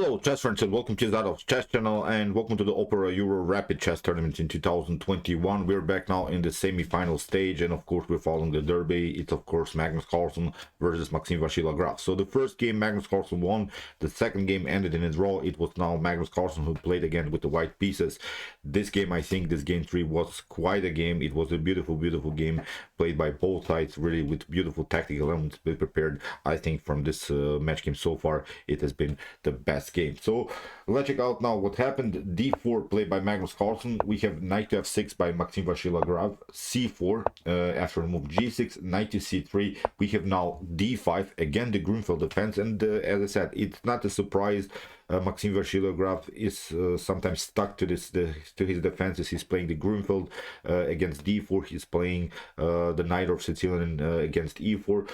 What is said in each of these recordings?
Hello, chess friends, and welcome to Zadov's Chess Channel, and welcome to the Opera Euro Rapid Chess Tournament in 2021. We're back now in the semi-final stage, and of course, we're following the derby. It's of course Magnus Carlsen versus Maxime Vachier Lagrave. So the first game, Magnus Carlsen won. The second game ended in a draw. It was now Magnus Carlsen who played again with the white pieces. This game, I think, this game 3 was quite a game. It was a beautiful, beautiful game played by both sides, really with beautiful tactical elements prepared. I think from this match game so far, it has been the best game. So let's check out now what happened. D4 played by Magnus Carlsen. We have knight to f6 by Maxime Vachier Lagrave. C4 after move g6, knight to c3. We have now d5, again the Grunfeld Defense, and as I said, it's not a surprise. Maxime Vachier Lagrave is sometimes stuck to his defenses. He's playing the Grunfeld against d4. He's playing the Knight of Sicilian against e4.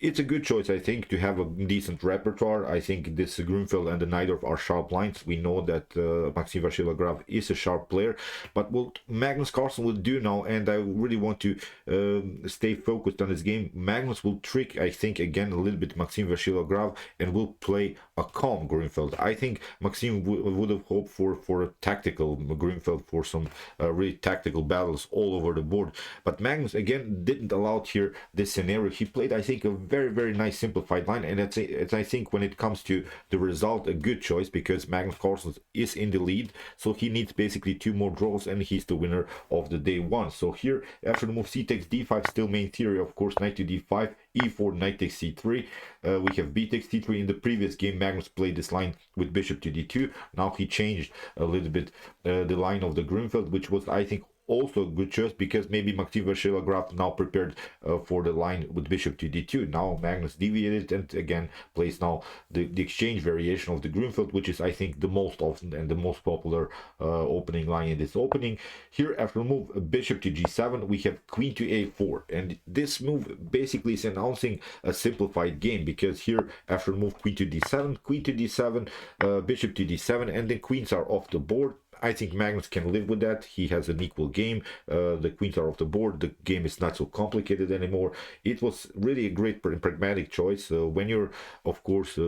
It's a good choice, I think, to have a decent repertoire. I think this Grunfeld and the Najdorf are sharp lines. We know that Maxime Vachier Lagrave is a sharp player. But what Magnus Carlsen will do now, and I really want to stay focused on this game, Magnus will trick, I think, again a little bit Maxime Vachier Lagrave and will play a calm Grunfeld. I think Maxime would have hoped for a tactical Grunfeld, for some really tactical battles all over the board. But Magnus, again, didn't allow here this scenario. He played, I think, a very nice simplified line, and it's I think when it comes to the result, a good choice, because Magnus Carlsen is in the lead, so he needs basically 2 more draws and he's the winner of the day 1. So here, after the move c takes d5, still main theory, of course, knight to d5, e4, knight takes c3. We have b takes c3. In the previous game, Magnus played this line with bishop to d2. Now he changed a little bit the line of the Grunfeld, which was, I think, also a good choice, because maybe Maxime Vachier Lagrave now prepared for the line with bishop to d2. Now Magnus deviated and again plays now the exchange variation of the Grunfeld, which is, I think, the most often and the most popular opening line in this opening. Here, after the move bishop to g7, we have queen to a4, and this move basically is announcing a simplified game, because here, after the move queen to d7, bishop to d7, and then queens are off the board. I think Magnus can live with that. He has an equal game. The queens are off the board. The game is not so complicated anymore. It was really a great pragmatic choice. When you're, of course,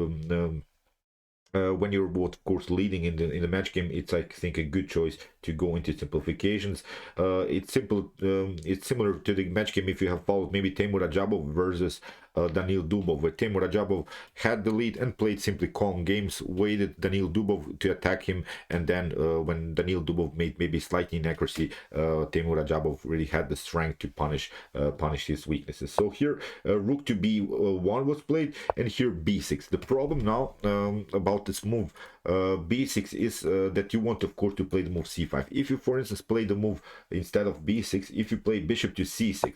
leading in the match game, it's, I think, a good choice to go into simplifications. It's simple. It's similar to the match game if you have followed maybe Timur Radjabov versus Danil Dubov, where Timur Radjabov had the lead and played simply calm games, waited Danil Dubov to attack him, and then when Danil Dubov made maybe slight inaccuracy, Timur Radjabov really had the strength to punish his weaknesses. So here, rook to b1 was played, and here b6. The problem now about this move b6 is that you want, of course, to play the move c5. If you, for instance, play the move instead of b6, if you play bishop to c6,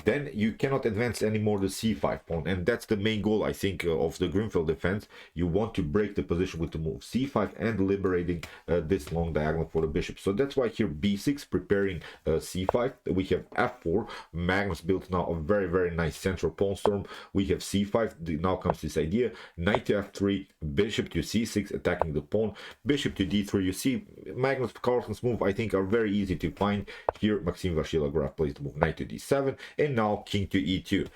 then you cannot advance anymore the c5 pawn, and that's the main goal, I think, of the Grunfeld defense. You want to break the position with the move c5 and liberating this long diagonal for the bishop. So that's why here b6, preparing c5. We have f4. Magnus built now a very nice central pawn storm. We have c5. Now comes this idea: knight to f3, bishop to c6, attacking the pawn, bishop to d3. You see, Magnus Carlsen's move, I think, are very easy to find. Here, Maxime Vachier Lagrave plays the move knight to d7, and now king to e2.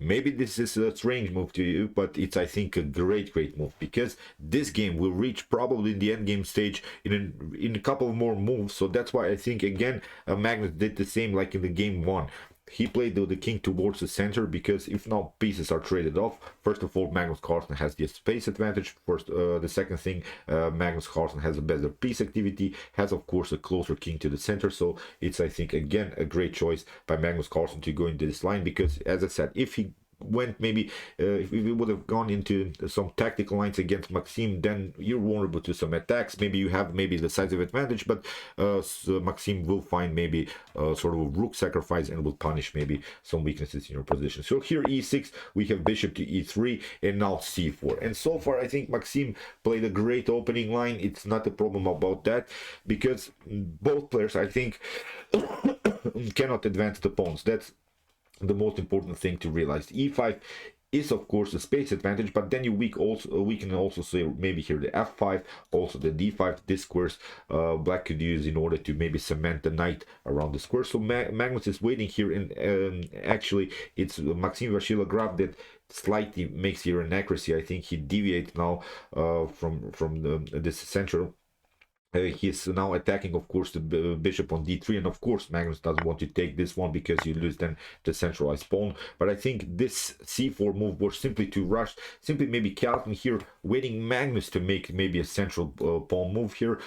Maybe this is a strange move to you, but it's, I think, a great move, because this game will reach probably in the endgame stage in a couple more moves. So that's why I think, again, Magnus did the same like in the game 1. He played the king towards the center, because if now pieces are traded off, first of all, Magnus Carlsen has the space advantage. First, the second thing, Magnus Carlsen has a better piece activity, has, of course, a closer king to the center. So it's, I think, again, a great choice by Magnus Carlsen to go into this line, because, as I said, if he went maybe if we would have gone into some tactical lines against Maxime, then you're vulnerable to some attacks. Maybe you have maybe the decisive advantage, but so Maxime will find maybe sort of a rook sacrifice and will punish maybe some weaknesses in your position. So here e6, we have bishop to e3, and now c4. And so far, I think Maxime played a great opening line. It's not a problem about that, because both players, I think, cannot advance the pawns. That's the most important thing to realize. E5 is of course a space advantage, but then we can also say maybe here the f5, also the d5, this squares black could use in order to maybe cement the knight around the square. So Magnus is waiting here, and actually it's Maxime Vachier Lagrave that slightly makes here an accuracy. I think he deviates now from this central. He's now attacking, of course, the bishop on d3, and of course Magnus doesn't want to take this one because you lose then the centralized pawn. But I think this c4 move was simply too rushed, simply maybe Carlsen here waiting Magnus to make maybe a central pawn move here,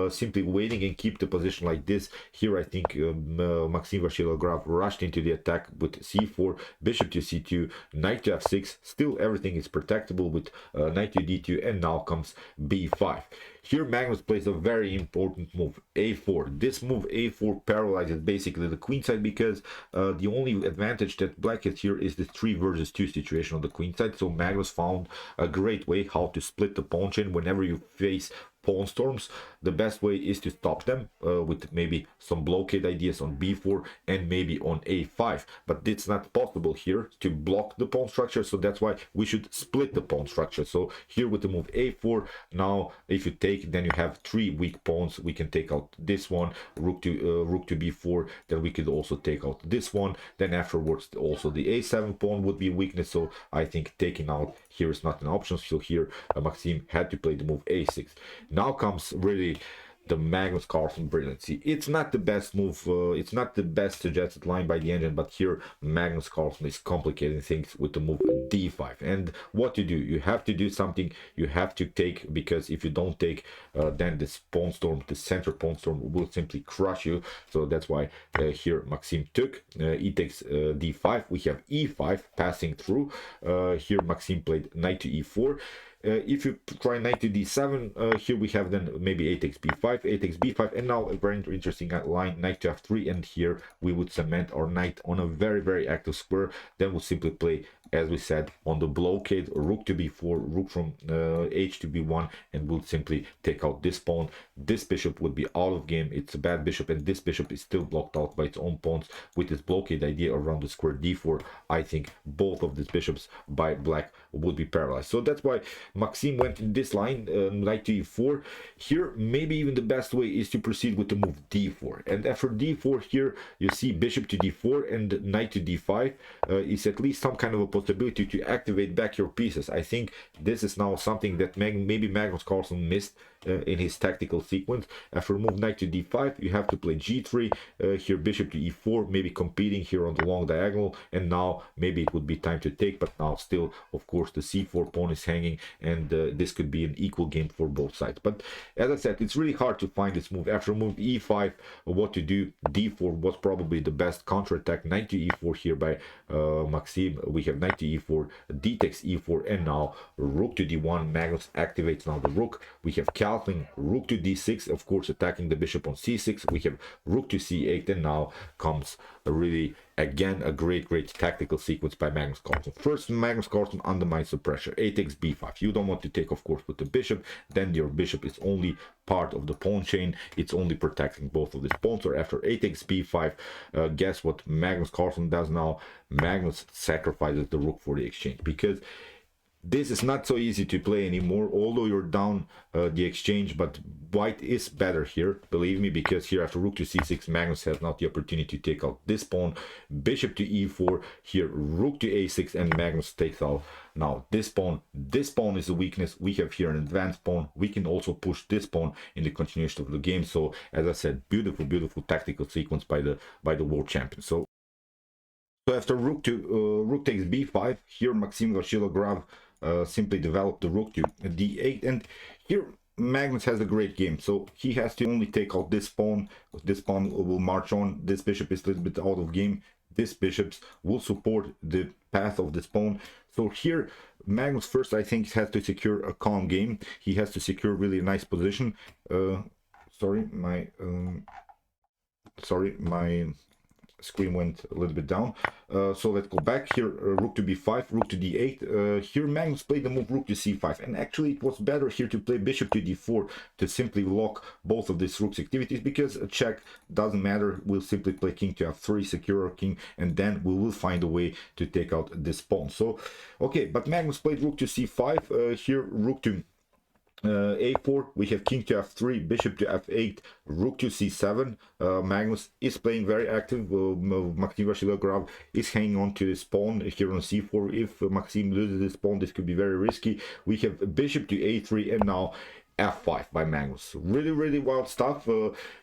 simply waiting and keep the position like this. Here I think Maxime Vachier Lagrave rushed into the attack with c4, bishop to c2, knight to f6. Still everything is protectable with knight to d2, and now comes b5. Here Magnus plays a very important move, a4. This move, a4, paralyzes basically the queen side, because the only advantage that black has here is the 3 versus 2 situation on the queen side. So Magnus found a great way how to split the pawn chain. Whenever you face pawn storms, the best way is to stop them with maybe some blockade ideas on b4 and maybe on a5, but it's not possible here to block the pawn structure, so that's why we should split the pawn structure. So here with the move a4, now if you take, then you have 3 weak pawns. We can take out this one, rook to b4, then we could also take out this one, then afterwards also the a7 pawn would be a weakness. So I think taking out here is not an option. So here Maxime had to play the move a6. Now comes really the Magnus Carlsen brilliancy. It's not the best move, it's not the best suggested line by the engine, but here Magnus Carlsen is complicating things with the move d5. And what to do? You have to do something, you have to take, because if you don't take, then this pawn storm, the center pawn storm, will simply crush you. So that's why here Maxime took, he takes d5, we have e5 passing through. Here Maxime played knight to e4. If you try knight to d7, here we have then maybe a takes b5, a takes b5, and now a very interesting line, knight to f3, and here we would cement our knight on a very active square. Then we'll simply play, as we said, on the blockade, rook to b4, rook from h to b1, and we'll simply take out this pawn. This bishop would be out of game. It's a bad bishop, and this bishop is still blocked out by its own pawns. With this blockade idea around the square d4, I think both of these bishops by black would be paralyzed. So that's why Maxime went in this line, knight to e4. Here maybe even the best way is to proceed with the move d4, and after d4 here you see bishop to d4 and knight to d5 is at least some kind of a possibility to activate back your pieces. I think this is now something that maybe Magnus Carlsen missed in his tactical sequence. After move knight to d5, you have to play g3, here bishop to e4, maybe competing here on the long diagonal, and now maybe it would be time to take, but now still of course the c4 pawn is hanging, and this could be an equal game for both sides. But as I said, it's really hard to find this move. After move e5, what to do? d4 was probably the best counterattack. Knight to e4 here by Maxime. We have knight to e4, d takes e4, and now rook to d1. Magnus activates now the rook. We have Carlsen, rook to d6, of course attacking the bishop on c6. We have rook to c8, and now comes a really, again, a great tactical sequence by Magnus Carlsen. First, Magnus Carlsen undermines the pressure. A takes b5. You don't want to take, of course, with the bishop. Then your bishop is only part of the pawn chain. It's only protecting both of these pawns. So after a takes b5, guess what Magnus Carlsen does now? Magnus sacrifices the rook for the exchange, because this is not so easy to play anymore, although you're down the exchange, but white is better here, believe me, because here after rook to c6, Magnus has not the opportunity to take out this pawn. Bishop to e4, here rook to a6, and Magnus takes out now this pawn. This pawn is a weakness. We have here an advanced pawn. We can also push this pawn in the continuation of the game. So as I said, beautiful tactical sequence by the world champion. So after rook takes b5, here Maxime Vachier Lagrave simply developed the rook to d8, and here Magnus has a great game. So he has to only take out this pawn. This pawn will march on. This bishop is a little bit out of game. This bishops will support the path of this pawn. So here Magnus first, I think, has to secure a calm game. He has to secure really a nice position. Sorry, my screen went a little bit down. So let's go back here. Rook to b5, rook to d8. Here Magnus played the move rook to c5, and actually it was better here to play bishop to d4 to simply lock both of these rook's activities, because a check doesn't matter. We'll simply play king to f3, secure our king, and then we will find a way to take out this pawn. So okay, but Magnus played rook to c5. Here rook to a4, we have king to f3, bishop to f8, rook to c7. Magnus is playing very active. Maxime Vachier Lagrave is hanging on to this pawn here on c4. If Maxime loses this pawn, this could be very risky. We have bishop to a3, and now f5 by Magnus. Really wild stuff.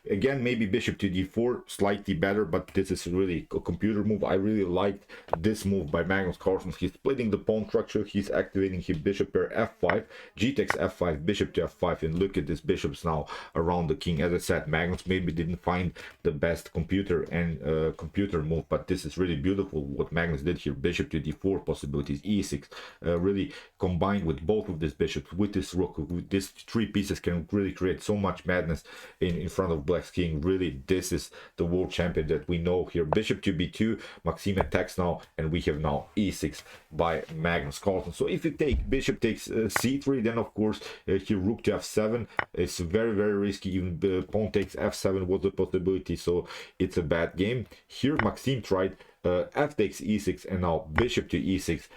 Again, maybe bishop to d4 slightly better, but this is really a computer move. I really liked this move by Magnus Carlsen. He's splitting the pawn structure, he's activating his bishop pair f5, g takes f5, bishop to f5, and look at this bishops now around the king. As I said, Magnus maybe didn't find the best computer and computer move, but this is really beautiful what Magnus did here. Bishop to d4 possibilities, e6, really combined with both of these bishops, with this rook, with this three pieces, can really create so much madness in front of black's king. Really, this is the world champion that we know here. Bishop to b2, Maxime attacks now, and we have now e6 by Magnus Carlsen. So if you take bishop takes c3, then of course here rook to f7, it's very risky. Even pawn takes f7 was a possibility, so it's a bad game. Here Maxime tried f takes e6, and now bishop to e6,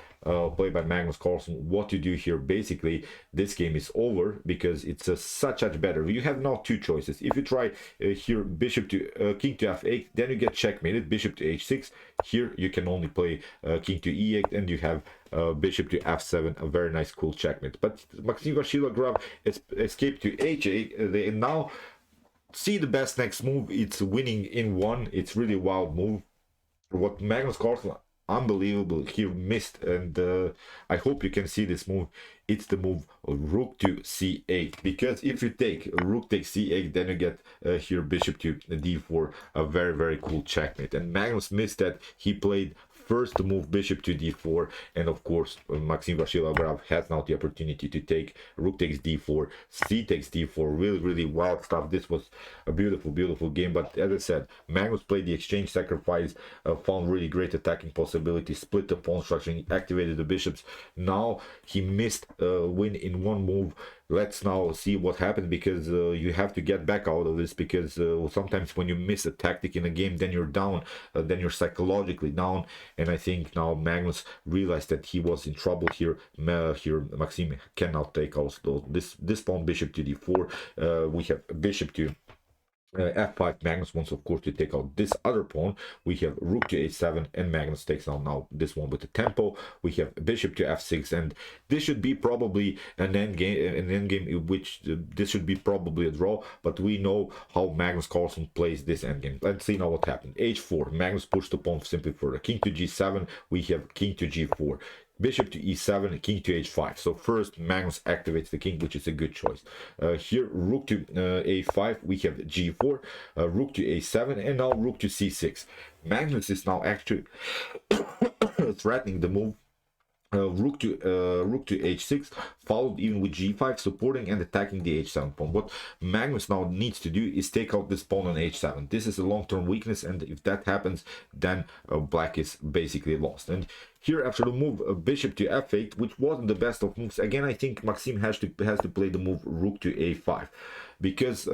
played by Magnus Carlsen. What to do here? Basically, this game is over because it's such better. You have now two choices. If you try here bishop to king to f8, then you get checkmated. Bishop to h6. Here you can only play king to e8, and you have bishop to f7, a very nice cool checkmate. But Maxime Vachier Lagrave escaped to h8. They now see the best next move. It's winning in one. It's really a wild move. What Magnus Carlsen, unbelievable, he missed, and I hope you can see this move. It's the move rook to c8, because if you take rook takes c8, then you get here bishop to d4, a very cool checkmate. And Magnus missed that. He played first move bishop to d4, and of course Maxime Vachier Lagrave has now the opportunity to take rook takes d4, c takes d4. Really wild stuff. This was a beautiful game. But as I said, Magnus played the exchange sacrifice, found really great attacking possibilities, split the pawn structure, activated the bishops. Now he missed win in one move. Let's now see what happened, because you have to get back out of this, because sometimes when you miss a tactic in a game, then you're down, then you're psychologically down. And I think now Magnus realized that he was in trouble here. Here Maxime cannot take also this pawn, bishop to d4. We have bishop to f5. Magnus wants of course to take out this other pawn. We have rook to h7, and Magnus takes on now this one with the tempo. We have bishop to f6, and this should be probably an endgame in which this should be probably a draw, but we know how Magnus Carlsen plays this endgame. Let's see now what happened. h4, Magnus pushed the pawn simply further. King to g7, we have king to g4, bishop to e7, king to h5. So first Magnus activates the king, which is a good choice. Here rook to a5, we have g4, rook to a7, and now rook to c6. Magnus is now actually threatening the move rook to h6, followed even with g5, supporting and attacking the h7 pawn. What Magnus now needs to do is take out this pawn on h7. This is a long-term weakness, and if that happens, then black is basically lost. And here after the move bishop to f8, which wasn't the best of moves, again I think Maxime has to play the move rook to a5, because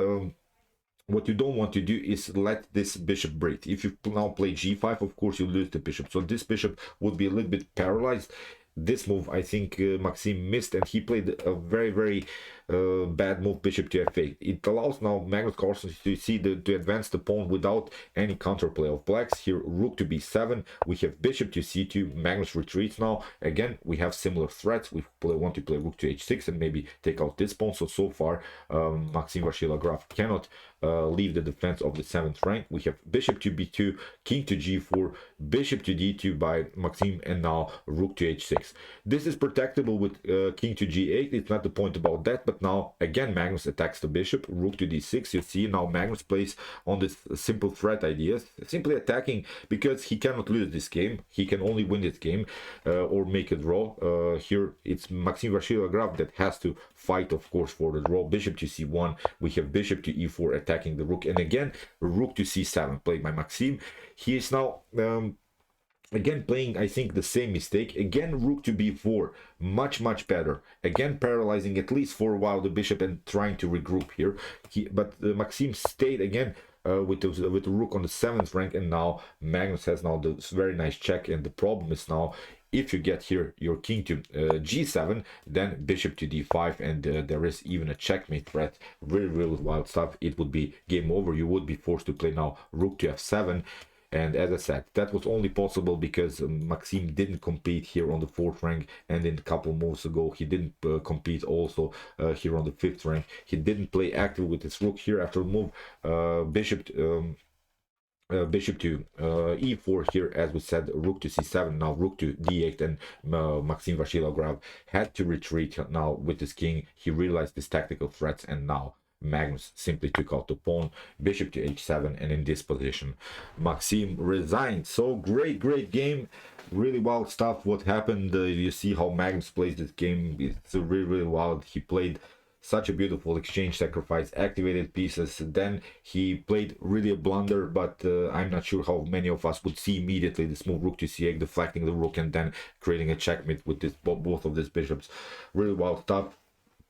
what you don't want to do is let this bishop breathe. If you now play g5, of course you lose the bishop, so this bishop would be a little bit paralyzed. This move I think Maxime missed, and he played a very bad move, bishop to f8. It allows now Magnus Carlsen to see to advance the pawn without any counterplay of blacks. Here rook to b7, we have bishop to c2. Magnus retreats now. Again we have similar threats. We want to play rook to h6 and maybe take out this pawn. So far Maxime Vachier Lagrave cannot leave the defense of the 7th rank. We have bishop to b2, king to g4, bishop to d2 by Maxime, and now rook to h6. This is protectable with king to g8. It's not the point about that, but now again Magnus attacks the bishop, rook to d6. You see now Magnus plays on this simple threat ideas, simply attacking because he cannot lose this game. He can only win this game or make a draw. Here it's Maxime Vachier Lagrave that has to fight, of course, for the draw. Bishop to c1. We have bishop to e4 attacking the rook, and again rook to c7 played by Maxime. He is now again playing, I think, the same mistake. Again rook to b4, much better. Again paralyzing at least for a while the bishop and trying to regroup here. But Maxime stayed again with the rook on the 7th rank, and now Magnus has now this very nice check. And the problem is now, if you get here your king to g7, then bishop to d5, and there is even a checkmate threat. Really wild stuff. It would be game over. You would be forced to play now rook to f7. And as I said, that was only possible because Maxime didn't compete here on the 4th rank, and in a couple moves ago he didn't compete also here on the 5th rank. He didn't play active with his rook here after move bishop to e4 here, as we said, rook to c7, now rook to d8, and Maxime Vachier Lagrave had to retreat now with his king. He realized his tactical threats, and now Magnus simply took out the pawn, bishop to h7, and in this position Maxime resigned. So great game, really wild stuff what happened. You see how Magnus plays this game. It's really wild. He played such a beautiful exchange sacrifice, activated pieces, then he played really a blunder, but I'm not sure how many of us would see immediately this move, rook to c8, deflecting the rook and then creating a checkmate with this both of these bishops. Really wild stuff.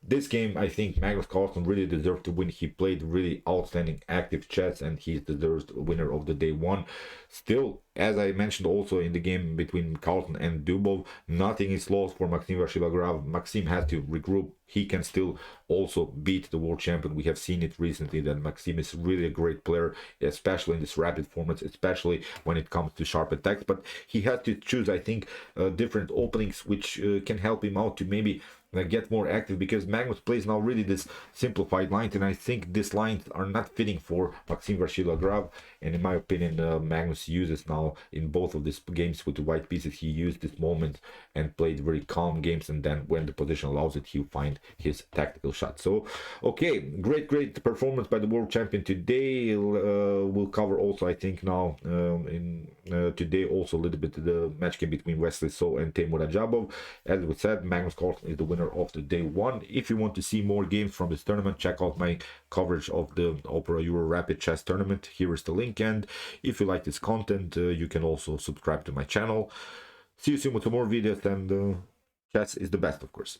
This game, I think Magnus Carlsen really deserved to win. He played really outstanding active chess, and he deserves the winner of the day one. Still, as I mentioned also in the game between Carlsen and Dubov, nothing is lost for Maxime Vachier Lagrave. Maxime has to regroup. He can still also beat the world champion. We have seen it recently that Maxime is really a great player, especially in this rapid formats, especially when it comes to sharp attacks. But he has to choose, I think, different openings which can help him out to maybe get more active, because Magnus plays now really this simplified lines, and I think these lines are not fitting for Maxime Vachier Lagrave. And in my opinion, Magnus uses now in both of these games with the white pieces, he used this moment and played very calm games, and then when the position allows it, he'll find his tactical shot. So okay, great performance by the world champion today. We'll cover also, I think, now in today also a little bit the match game between Wesley So and Teimur Ajabov. As we said, Magnus Carlsen is the winner of the day one. If you want to see more games from this tournament, check out my coverage of the Opera Euro Rapid Chess Tournament. Here is the link, and if you like this content, you can also subscribe to my channel. See you soon with some more videos, and chess is the best, of course.